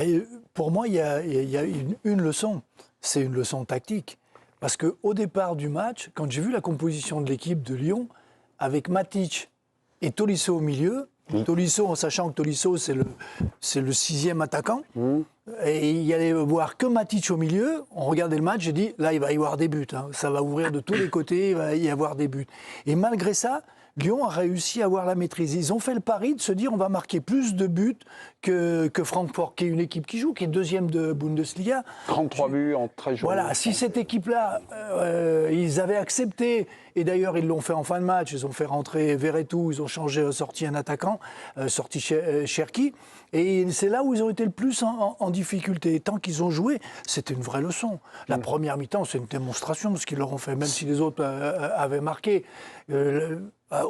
Et pour moi, il y a une leçon. C'est une leçon tactique. Parce qu'au départ du match, quand j'ai vu la composition de l'équipe de Lyon, avec Matic et Tolisso au milieu, Tolisso, en sachant que Tolisso, c'est le 6e attaquant, et il y allait voir que Matic au milieu, on regardait le match, j'ai dit, là, il va y avoir des buts. Hein. Ça va ouvrir de tous les côtés, il va y avoir des buts. Et malgré ça, Lyon a réussi à avoir la maîtrise. Ils ont fait le pari de se dire on va marquer plus de buts que Francfort, qui est une équipe qui joue, qui est 2e de Bundesliga. 33 buts en 13 jours. Voilà, si cette équipe-là, ils avaient accepté, et d'ailleurs ils l'ont fait en fin de match, ils ont fait rentrer Verretou, ils ont sorti un attaquant, sorti Cherki, et c'est là où ils ont été le plus en difficulté. Et tant qu'ils ont joué, c'était une vraie leçon. La première mi-temps, c'est une démonstration de ce qu'ils leur ont fait, même si les autres avaient marqué.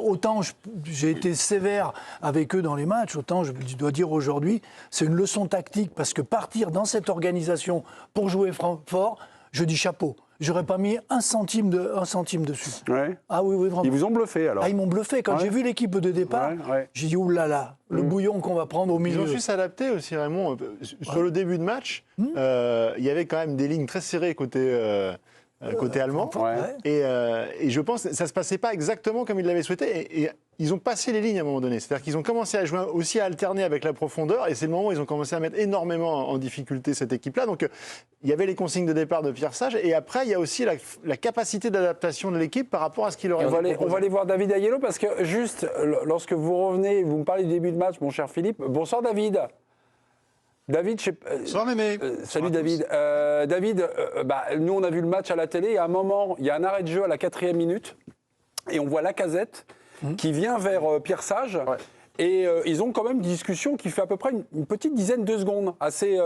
Autant j'ai été sévère avec eux dans les matchs, autant je dois dire aujourd'hui, c'est une leçon tactique, parce que partir dans cette organisation pour jouer Francfort, je dis chapeau. J'aurais pas mis un centime dessus. Ouais. Ah oui, vraiment. Ils vous ont bluffé alors. Ah, ils m'ont bluffé. Quand j'ai vu l'équipe de départ, j'ai dit oulala, le bouillon qu'on va prendre au milieu. Ils ont su s'adapter aussi, Raymond. Sur le début de match, il y avait quand même des lignes très serrées côté allemand. Et je pense que ça ne se passait pas exactement comme ils l'avaient souhaité. Et ils ont passé les lignes à un moment donné. C'est-à-dire qu'ils ont commencé à jouer aussi, à alterner avec la profondeur. Et c'est le moment où ils ont commencé à mettre énormément en difficulté cette équipe-là. Donc il y avait les consignes de départ de Pierre Sage. Et après, il y a aussi la capacité d'adaptation de l'équipe par rapport à ce qu'il aurait été. On va aller voir David Aiello, parce que juste lorsque vous revenez, vous me parlez du début de match, mon cher Philippe. Bonsoir David. David, bonsoir Mémé. Salut David. David, nous on a vu le match à la télé, et à un moment, il y a un arrêt de jeu à la 4e minute, et on voit Lacazette qui vient vers Pierre Sage, et ils ont quand même une discussion qui fait à peu près une petite dizaine de secondes, assez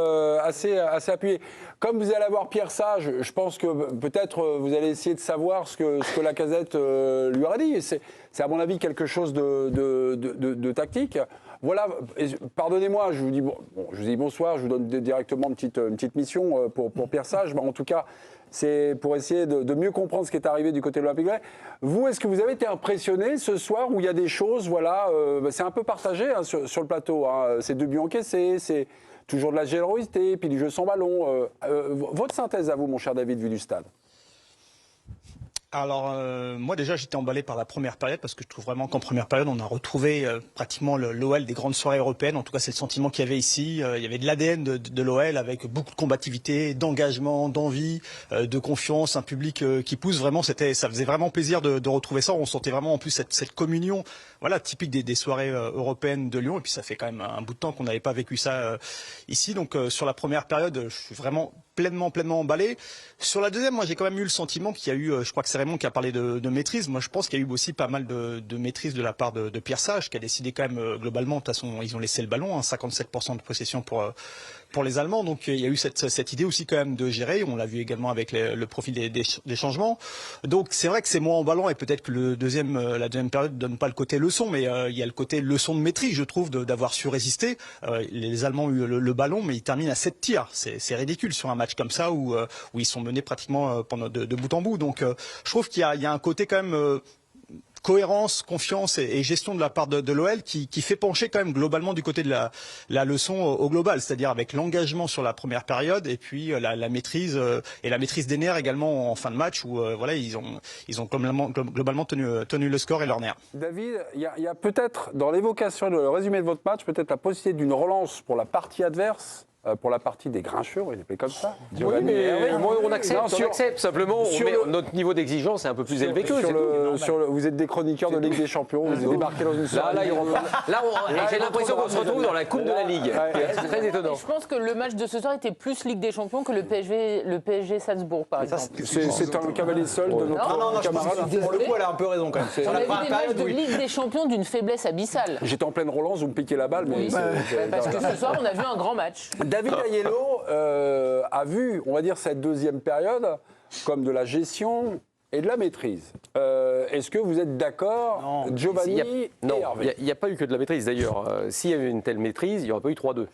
appuyée. Comme vous allez avoir Pierre Sage, je pense que peut-être vous allez essayer de savoir ce que Lacazette lui aura dit. C'est à mon avis quelque chose de tactique. Voilà, pardonnez-moi, je vous dis bonsoir, je vous donne directement une petite mission pour Pierre Sage. En tout cas, c'est pour essayer de mieux comprendre ce qui est arrivé du côté de l'Olympique Lyonnais. Vous, est-ce que vous avez été impressionné ce soir où il y a des choses, voilà, c'est un peu partagé sur le plateau, hein, c'est 2 buts encaissés, c'est toujours de la générosité, puis du jeu sans ballon. Votre synthèse à vous, mon cher David, vu du stade? Alors, moi déjà, j'étais emballé par la première période, parce que je trouve vraiment qu'en première période, on a retrouvé pratiquement l'OL des grandes soirées européennes. En tout cas, c'est le sentiment qu'il y avait ici. Il y avait de l'ADN de l'OL, avec beaucoup de combativité, d'engagement, d'envie, de confiance, un public qui pousse. Vraiment, ça faisait vraiment plaisir de retrouver ça. On sentait vraiment en plus cette communion, voilà, typique des soirées européennes de Lyon. Et puis, ça fait quand même un bout de temps qu'on n'avait pas vécu ça ici. Donc, sur la première période, je suis vraiment pleinement emballé. Sur la deuxième, moi j'ai quand même eu le sentiment qu'il y a eu, je crois que c'est Raymond qui a parlé de maîtrise, moi je pense qu'il y a eu aussi pas mal de maîtrise de la part de Pierre Sage, qui a décidé quand même globalement, de toute façon ils ont laissé le ballon, 57% de possession pour les Allemands, donc il y a eu cette idée aussi quand même de gérer, on l'a vu également avec le profil des changements, donc c'est vrai que c'est moins emballant, et peut-être que la deuxième période ne donne pas le côté leçon, mais il y a le côté leçon de maîtrise, je trouve, d'avoir su résister. Les Allemands ont eu le ballon, mais ils terminent à 7 tirs, c'est ridicule sur un match comme ça où ils sont menés pratiquement pendant de bout en bout. Donc je trouve qu'il y a un côté quand même cohérence, confiance et gestion de la part de l'OL qui fait pencher quand même globalement du côté de la leçon au global, c'est-à-dire avec l'engagement sur la première période et puis la maîtrise et la maîtrise des nerfs également en fin de match où voilà ils ont globalement tenu le score et leurs nerfs. David, il y a peut-être dans l'évocation, le résumé de votre match, peut-être la possibilité d'une relance pour la partie adverse. Pour la partie des grincheux, on les appelle comme ça. Oui, mais on accepte. Simplement, notre niveau d'exigence est un peu plus élevé qu'eux. Vous êtes des chroniqueurs de Ligue des Champions, vous êtes débarqués dans une soirée. Là, j'ai l'impression qu'on se retrouve dans la Coupe de la Ligue. C'est très étonnant. Je pense que le match de ce soir était plus Ligue des Champions que le PSG Salzbourg, par exemple. C'est un cavalier seul de notre camarade. Pour le coup, elle a un peu raison quand même. On a vu des matchs de Ligue des Champions d'une faiblesse abyssale. J'étais en pleine relance, vous me piquez la balle. Oui, parce que ce soir, on a vu un grand match. David Aiello a vu, on va dire, cette deuxième période comme de la gestion et de la maîtrise. Est-ce que vous êtes d'accord, Giovanni et Hervé? Il n'y a pas eu que de la maîtrise. D'ailleurs, s'il y avait une telle maîtrise, il n'y aurait pas eu 3-2.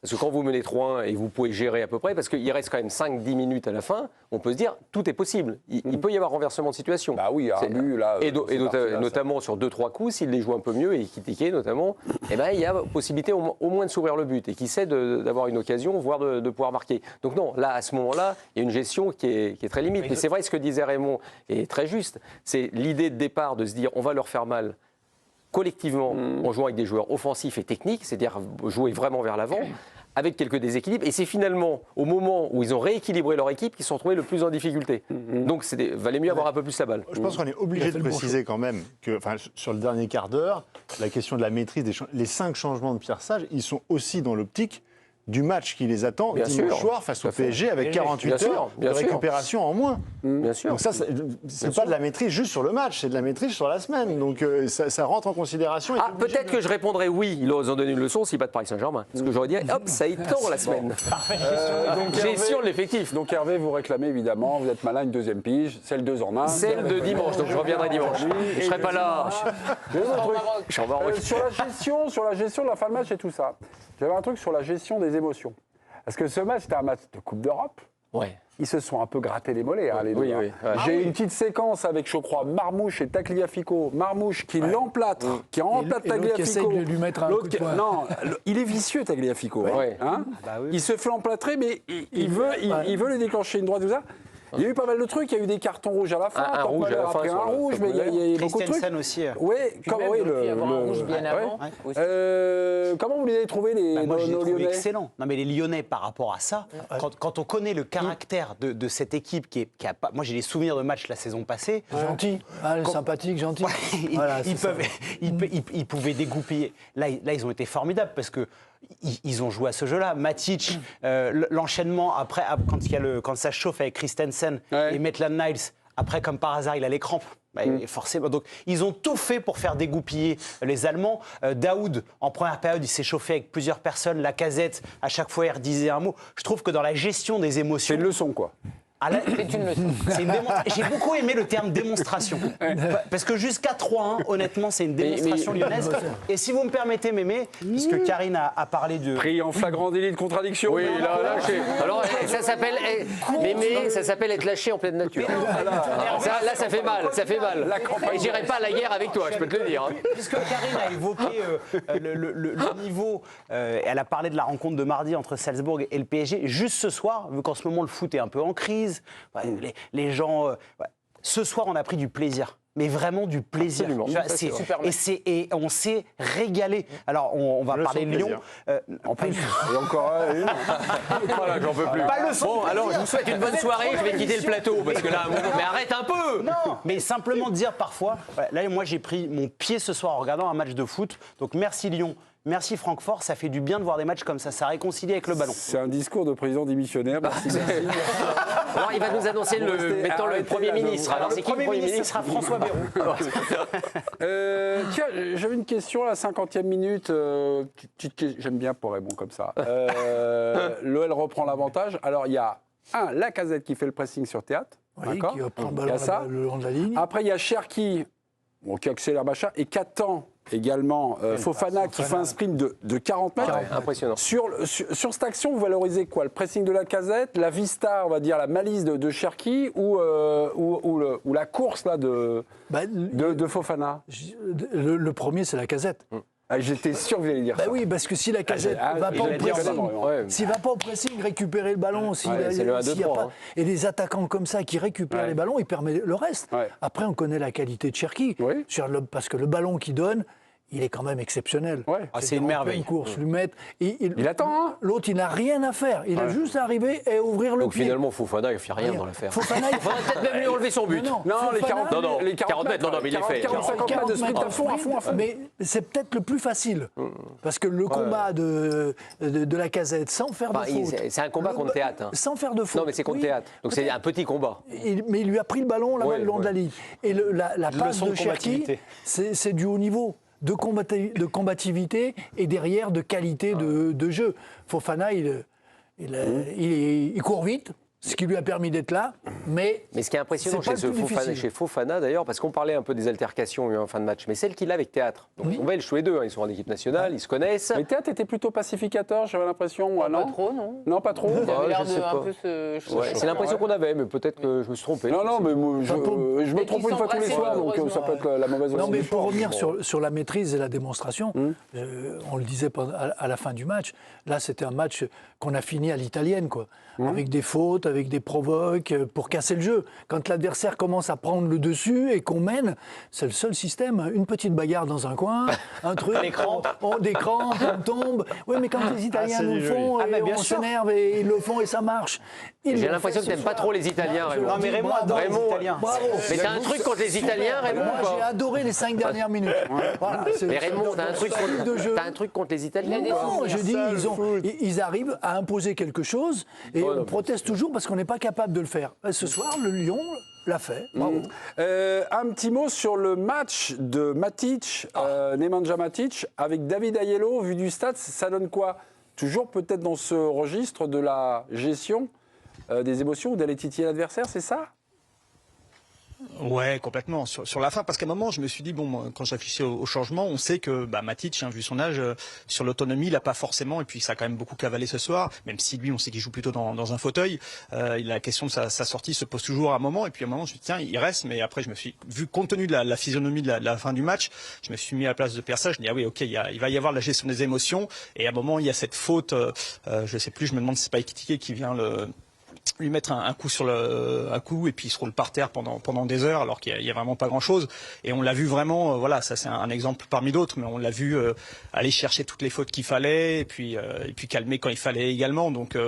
Parce que quand vous menez 3-1 et vous pouvez gérer à peu près, parce qu'il reste quand même 5-10 minutes à la fin, on peut se dire tout est possible. Il peut y avoir renversement de situation. Bah oui, un but là. Et notamment sur 2-3 coups, s'il les joue un peu mieux et Ekitike notamment, eh ben, il y a possibilité au moins de s'ouvrir le but et qui sait d'avoir une occasion, voire de pouvoir marquer. Donc non, là, à ce moment-là, il y a une gestion qui est très limite. Mais c'est vrai, ce que disait Raymond est très juste. C'est l'idée de départ de se dire on va leur faire mal collectivement en jouant avec des joueurs offensifs et techniques, c'est-à-dire jouer vraiment vers l'avant, avec quelques déséquilibres. Et c'est finalement au moment où ils ont rééquilibré leur équipe qu'ils se sont retrouvés le plus en difficulté. Donc valait mieux avoir un peu plus la balle. Je pense qu'on est obligé de préciser quand même que sur le dernier quart d'heure, la question de la maîtrise les 5 changements de Pierre Sage, ils sont aussi dans l'optique du match qui les attend dimanche soir face au PSG avec 48 heures de récupération en moins. Bien sûr. Donc ça, c'est pas de la maîtrise juste sur le match, c'est de la maîtrise sur la semaine. Donc ça rentre en considération. Peut-être que je répondrais oui, ils ont donné une leçon s'ils battent Paris Saint-Germain. Parce que j'aurais dit, hop, ça étend la semaine. Donc gestion de l'effectif. Donc Hervé, vous réclamez évidemment, vous êtes malin, une deuxième pige, celle 2 en 1. Celle de dimanche, donc je reviendrai dimanche. Je serai pas là. Je suis en Maroc. Sur la gestion de la fin de match et tout ça, j'avais un truc sur la gestion des émotions. Parce que ce match, c'était un match de Coupe d'Europe. Ouais. Ils se sont un peu grattés les mollets, les deux. Oui. J'ai une petite séquence avec, je crois, Marmouche et Tagliafico. Marmouche qui l'emplâtre, qui emplâtre Tagliafico. Qui essaie de lui mettre un coup de poing. Non, il est vicieux, Tagliafico. Hein il se fait emplâtrer, mais il veut lui déclencher une droite, tout ça. Il y a eu pas mal de trucs, il y a eu des cartons rouges à la fin, un rouge à la fin, après un rouge, mais il y a beaucoup de trucs. Christensen aussi. Oui, Avoir un rouge bien avant. comment vous les avez trouvés, Moi, je les nos trouve Lyonnais? excellents. Non, mais les Lyonnais, par rapport à ça, quand on connaît le caractère de cette équipe qui a pas. Moi, j'ai des souvenirs de matchs la saison passée. Gentil, sympathique, gentil. Voilà, ils pouvaient dégoupiller. Là, ils ont été formidables parce que ils ont joué à ce jeu-là. Matic, l'enchaînement après, quand ça chauffe avec Christensen et Maitland-Niles, après, comme par hasard, il a les crampes. Forcément. Donc, ils ont tout fait pour faire dégoupiller les Allemands. Daoud, en première période, il s'est chauffé avec plusieurs personnes. Lacazette, à chaque fois, il redisait un mot. Je trouve que dans la gestion des émotions. C'est une leçon, quoi. C'est une leçon. J'ai beaucoup aimé le terme démonstration. Parce que jusqu'à 3-1, honnêtement, c'est une démonstration lyonnaise. Et si vous me permettez, Mémé, puisque Karine a parlé de. Pris en flagrant délit de contradiction. Oui, là, alors, ça s'appelle. Mémé, ça s'appelle être lâché en pleine nature. Là, ça fait mal, Et j'irai pas à la guerre avec toi, je peux te le dire. Puisque Karine a évoqué le niveau, elle a parlé de la rencontre de mardi entre Salzbourg et le PSG. Juste ce soir, vu qu'en ce moment le foot est un peu en crise, les gens. Ce soir, on a pris du plaisir. Mais vraiment du plaisir. C'est super. Et on s'est régalé. Alors, on va parler de Lyon. En plus, et encore une. Voilà, j'en peux plus. Bon, alors, je vous souhaite une bonne soirée. Je vais quitter le plateau parce que là, mais arrête un peu. Non, mais simplement dire parfois. Là, moi, j'ai pris mon pied ce soir en regardant un match de foot. Donc, merci Lyon. Merci Francfort, ça fait du bien de voir des matchs comme ça réconcilie avec le ballon. C'est un discours de président démissionnaire. Merci. Alors il va nous annoncer le Premier ministre. Alors c'est qui le Premier ministre? Sera François Bayrou. Tiens, j'avais une question à la 50e minute. J'aime bien pour Raymond comme ça. L'OL reprend l'avantage. Alors il y a Lacazette qui fait le pressing sur Théâtre. Oui, qui prend le ballon le long de la ligne. Après il y a Cherki qui accélère machin et qui attend également Fofana qui fait un sprint de 40 mètres. Impressionnant. Sur cette action, vous valorisez quoi? Le pressing de Lacazette, la vista, on va dire, la malice de Cherki ou la course là, de Fofana? Le premier, c'est Lacazette. J'étais sûr que vous alliez dire ça. Oui, parce que si Lacazette ne va pas au pressing, s'il ne va pas au pressing, récupérer le ballon, et les attaquants comme ça qui récupèrent les ballons, il permet le reste. Après, on connaît la qualité de Cherki, parce que le ballon qu'il donne, il est quand même exceptionnel. C'est une merveille. Une course, lui mettre. Il attend, hein. L'autre, il n'a rien à faire. Il a juste à arriver et ouvrir le pied. Donc finalement, Fofana, il ne fait rien dans l'affaire. Fofana, il faudrait peut-être même lui enlever son but. Non, les 40 mètres, mais il est fait. 40-50 mètres de sprint à fond. Mais c'est peut-être le plus facile. Parce que le combat de Lacazette, sans faire de faute. C'est un combat contre Théâtre. Sans faire de faute. Non, mais c'est contre Théâtre. Donc c'est un petit combat. Mais il lui a pris le ballon là-bas le long de la ligne. Et la passe de Cherki, c'est du haut niveau. De combativité et derrière de qualité de jeu. Fofana, il court vite, ce qui lui a permis d'être là, mais ce qui est impressionnant c'est pas le plus difficile. chez Fofana d'ailleurs, parce qu'on parlait un peu des altercations en fin de match, mais celle qu'il a avec Théâtre. Donc ils sont belges tous les deux, hein, ils sont en équipe nationale, ils se connaissent. Mais Théâtre était plutôt pacificateur, j'avais l'impression. Pas non trop, non. Non, pas trop. Il avait l'air je sais de un pas. peu se Ouais, c'est l'impression qu'on avait, mais peut-être que je me suis trompé. Non, mais moi, je me Et trompe qu'ils une fois tous les s'embrassaient soirs, donc malheureusement. ça peut être la mauvaise Non, mais aussi. pour revenir sur la maîtrise et la démonstration, on le disait à la fin du match, là c'était un match qu'on a fini à l'italienne, quoi, avec des fautes, avec des provoques, pour casser le jeu. Quand l'adversaire commence à prendre le dessus et qu'on mène, c'est le seul système. Une petite bagarre dans un coin, un truc, des crampes, on tombe. Oui, mais quand les Italiens nous le font, et on s'énerve et ils le font et ça marche. J'ai l'impression que tu n'aimes pas trop les Italiens, Raymond. Non, mais Raymond adore les Italiens. Bravo. Mais t'as un truc contre les Italiens, Raymond, Moi, ou j'ai pas? adoré les 5 dernières minutes. Voilà, c'est Mais le Raymond, seul t'as un truc contre les Italiens? Il a des Non, je dis, ils arrivent à imposer quelque chose et on proteste toujours parce qu'on n'est pas capable de le faire. Ce soir, le Lyon l'a fait. Bravo. Un petit mot sur le match de Matic, Nemanja Matic, avec David Aiello, vu du stade, ça donne quoi? Toujours peut-être dans ce registre de la gestion des émotions ou d'aller titiller l'adversaire, c'est ça? Ouais, complètement. Sur la fin, parce qu'à un moment, je me suis dit, bon, moi, quand je réfléchis au changement, on sait que Matic, vu son âge, sur l'autonomie, il n'a pas forcément, et puis ça a quand même beaucoup cavalé ce soir, même si lui, on sait qu'il joue plutôt dans un fauteuil. La question de sa sortie se pose toujours à un moment, et puis à un moment, je me suis dit, tiens, il reste, mais après, je me suis, vu compte tenu de la physionomie de la fin du match, je me suis mis à la place de Persage, je me dis, ah oui, ok, il va y avoir la gestion des émotions, et à un moment, il y a cette faute, je sais plus, je me demande si c'est pas Ekitike qui vient lui mettre un coup sur un coup et puis il se roule par terre pendant des heures alors qu'il y a vraiment pas grand chose et on l'a vu vraiment voilà, ça c'est un exemple parmi d'autres, mais on l'a vu aller chercher toutes les fautes qu'il fallait et puis calmer quand il fallait également. Donc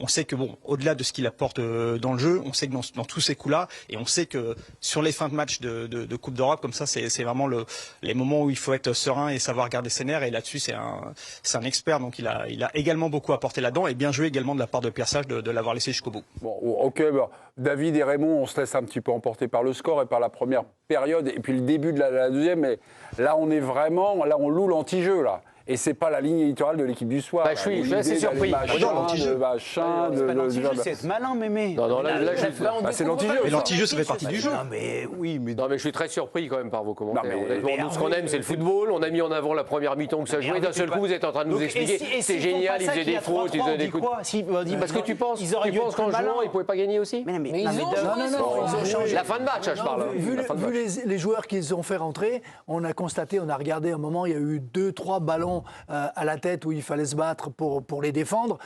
on sait que bon, au-delà de ce qu'il apporte dans le jeu, on sait que dans tous ces coups-là, et on sait que sur les fins de match de Coupe d'Europe comme ça, c'est vraiment les moments où il faut être serein et savoir garder ses nerfs, et là-dessus c'est un expert, donc il a également beaucoup apporté là-dedans, et bien joué également de la part de Pierre Sage de l'avoir laissé jusqu'au bout. Bon, ok, David et Raymond, on se laisse un petit peu emporter par le score et par la première période et puis le début de la deuxième, mais là on est vraiment, là on loue l'anti-jeu là. Et c'est pas la ligne éditoriale de l'équipe du soir. Je suis assez surpris. C'est être malin, mémé. Non, là, c'est l'anti-jeu. Mais l'anti-jeu, ça fait partie du jeu. Non, mais oui, mais. Non, mais je suis très surpris quand même par vos commentaires. Non, mais- Honnêtement, nous, ce qu'on aime, c'est le football. On a mis en avant la première mi-temps que ça jouait. D'un seul coup, vous êtes en train de nous expliquer. C'est génial, ils faisaient des fautes, ils faisaient des coups. Parce que tu penses qu'en jouant, ils ne pouvaient pas gagner aussi? Mais ils ont joué, ils ont changé. La fin de match, je parle. Vu les joueurs qu'ils ont fait rentrer, on a constaté, on a regardé un moment, il y a eu 2-3 ballons à la tête où il fallait se battre pour les défendre.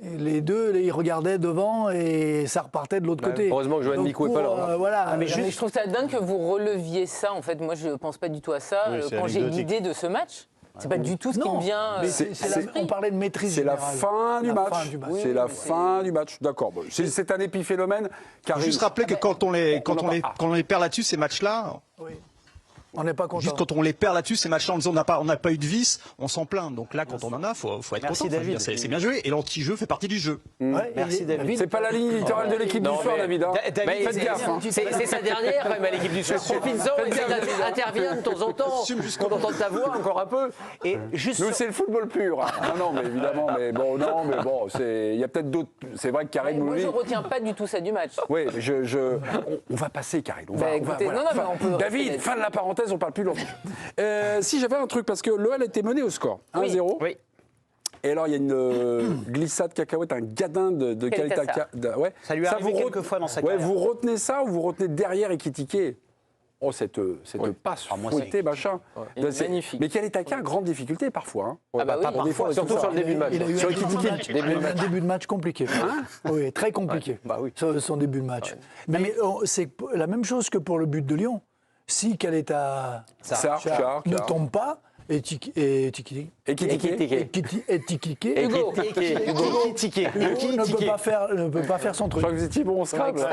Et les deux, ils regardaient devant et ça repartait de l'autre côté. Heureusement que Johan Donc, Micou n'est pas là. Voilà. Mais je trouve ça dingue que vous releviez ça. En fait, moi, je pense pas du tout à ça. Oui, c'est Quand j'ai anecdotique. l'idée de ce match, c'est pas du tout ce qui me vient. mais à on parlait de maîtrise C'est la générale. fin du match. Oui, C'est la mais fin du match. D'accord. Bon, c'est un épiphénomène. Faut juste rappeler que quand on les perd là-dessus, ces matchs-là, Oui. On n'est pas content. juste quand on les perd là-dessus, ces matchs-là, en disant on n'a pas eu de vice, on s'en plaint. Donc là, quand on en a, faut être Merci, content. David. C'est bien joué. Et l'anti-jeu fait partie du jeu. Ouais, Merci, David. C'est pas la ligne éditoriale de l'équipe du Non, soir, mais- David. hein. Mais Faites gaffe. hein. c'est sa dernière, quand même, à l'équipe du soir. Profites-en et interviens de temps en temps. Qu'on entende ta voix encore un peu. Et juste Nous, c'est le football pur. Non, mais évidemment, il y a peut-être d'autres. C'est vrai que Karim nous Moi, dit. je retiens pas du tout ça du match. Oui, on va passer, Karim. Écoutez, non, mais on peut David, rester fin de la parenthèse, on parle plus longtemps. Si j'avais un truc, parce que l'OL était mené au score, 1-0. Oui. Et alors, il y a une glissade cacahuète, un gadin de Kalita Kalita. Ouais. Ça lui est arrivé quelques fois dans sa carrière. Vous retenez ça ou vous retenez derrière Ekitike? Oh, cette passe fouettée, machin. C'est magnifique. Mais Kalita, grande difficulté parfois. hein. Ah bah oui. Pour des fois, Surtout sur le début de match. Il a eu Sur un Ekitike. début de match compliqué. Oui, très compliqué. Son début de match. Mais c'est la même chose que pour le but de Lyon. Si Kaleta Sarr ne tombe pas, et Ekitike Hugo. ne peut pas faire son Je truc. crois que vous étiez bon au Scrabble.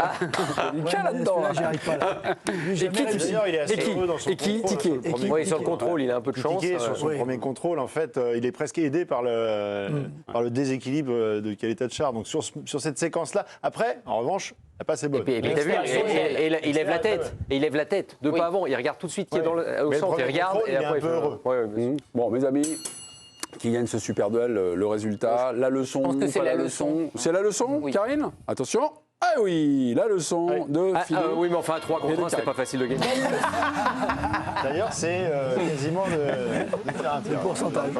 Du cas là-dedans. Là, j'y arrive pas. Là. Lui, j'ai jamais réussi. D'ailleurs, il est assez heureux dans son contrôle. Oui, sur le contrôle, il a un peu de chance. Ekitike, sur son oui. premier contrôle, en fait, il est presque aidé par le déséquilibre de Kalita Sarr. Donc sur cette séquence-là, après, en revanche, la passe est bonne. Et puis, t'as vu, il lève la tête. Et il lève la tête. Pas avant. Il regarde tout de suite qui est au Mais le centre. Il premier regarde. contrôle, Et il est après, un peu heureux. Bon, mes amis, qui gagne ce super duel, le résultat, la leçon, pense que c'est pas la la leçon. C'est la leçon, Oui. Karine? Attention. Ah oui, la leçon de Philo. Oui, mais enfin, 3 contre 1, c'est pas facile de gagner. D'ailleurs, c'est quasiment de faire un pourcentage.